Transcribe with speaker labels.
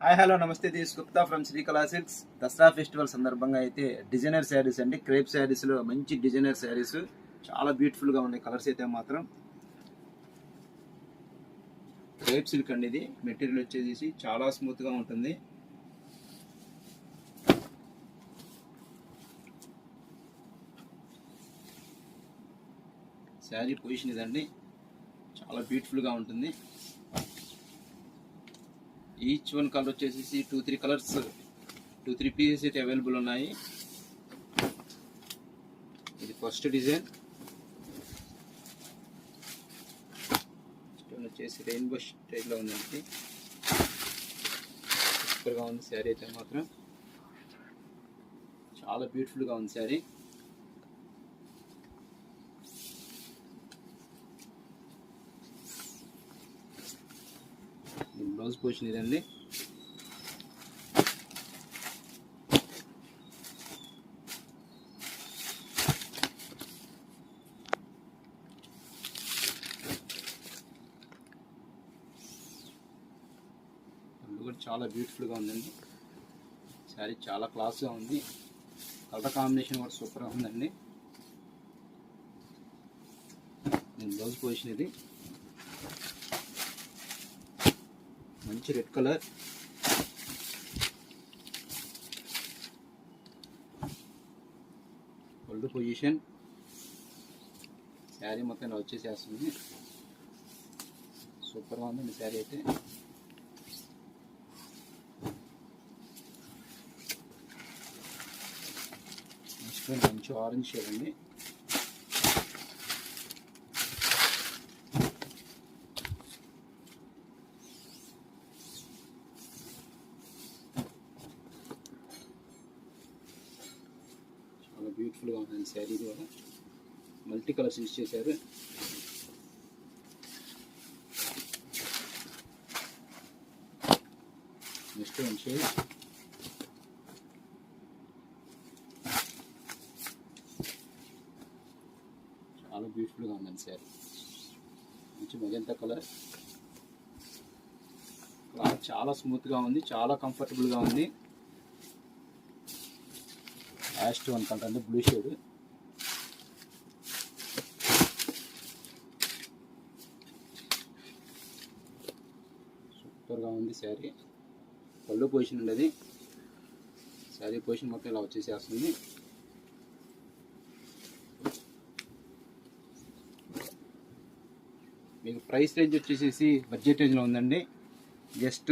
Speaker 1: Hi hello నమస్తే, this Gupta from Srikala silks. Dasara festival సందర్భంగా అయితే డిజైనర్ శారీస్ అండి, క్రేప్ శారీస్లో మంచి డిజైనర్ శారీస్ చాలా బ్యూటిఫుల్గా ఉన్నాయి. కలర్స్ అయితే మాత్రం క్రేప్ సిల్క్ అండి. ఇది మెటీరియల్ వచ్చేసి చాలా స్మూత్గా ఉంటుంది. శారీ పొజిషన్ ఇదండి, చాలా బ్యూటిఫుల్గా ఉంటుంది. ఈచ్ వన్ కలర్ వచ్చేసి 2-3 కలర్స్ 2-3 పీసెస్ అయితే అవైలబుల్ ఉన్నాయి. ఇది ఫస్ట్ డిజైన్ వచ్చేసి రెయిన్బో స్టైల్లో ఉందండి. సూపర్గా ఉంది శారీ అయితే మాత్రం, చాలా బ్యూటిఫుల్గా ఉంది శారీ. బ్లౌజ్ పొజిషన్ ఇదండి. కూడా చాలా బ్యూటిఫుల్గా ఉందండి. శారీ చాలా క్లాస్గా ఉంది. కలర్ కాంబినేషన్ కూడా సూపర్గా ఉందండి. బ్లౌజ్ పొజిషన్ ఇది మంచి రెడ్ కలర్. పళ్ళు పొజిషన్ శారీ మొత్తం ఇలా వచ్చేసేస్తుంది. సూపర్గా ఉందండి శారీ అయితే. నెక్స్ట్ మంచి ఆరెంజ్ షేడ్ అండి. చాలా బ్యూటిఫుల్గా ఉంది శారీ కూడా. మల్టీ కలర్స్ యూజ్ చేశారు. నెక్స్ట్ వన్ షేడ్ చాలా బ్యూటిఫుల్గా ఉందండి శారీ. మంచి మెజంతా కలర్. క్లాత్ చాలా స్మూత్గా ఉంది, చాలా కంఫర్టబుల్గా ఉంది. లాస్ట్ వన్ కలర్ అంటే బ్లూ షేడ్. సూపర్గా ఉంది శారీ. పళ్ళు పొజిషన్ ఉండేది. శారీ పొజిషన్ మొత్తం ఇలా వచ్చేసేస్తుంది. మీకు ప్రైస్ రేంజ్ వచ్చేసి బడ్జెట్ రేంజ్లో ఉందండి. జస్ట్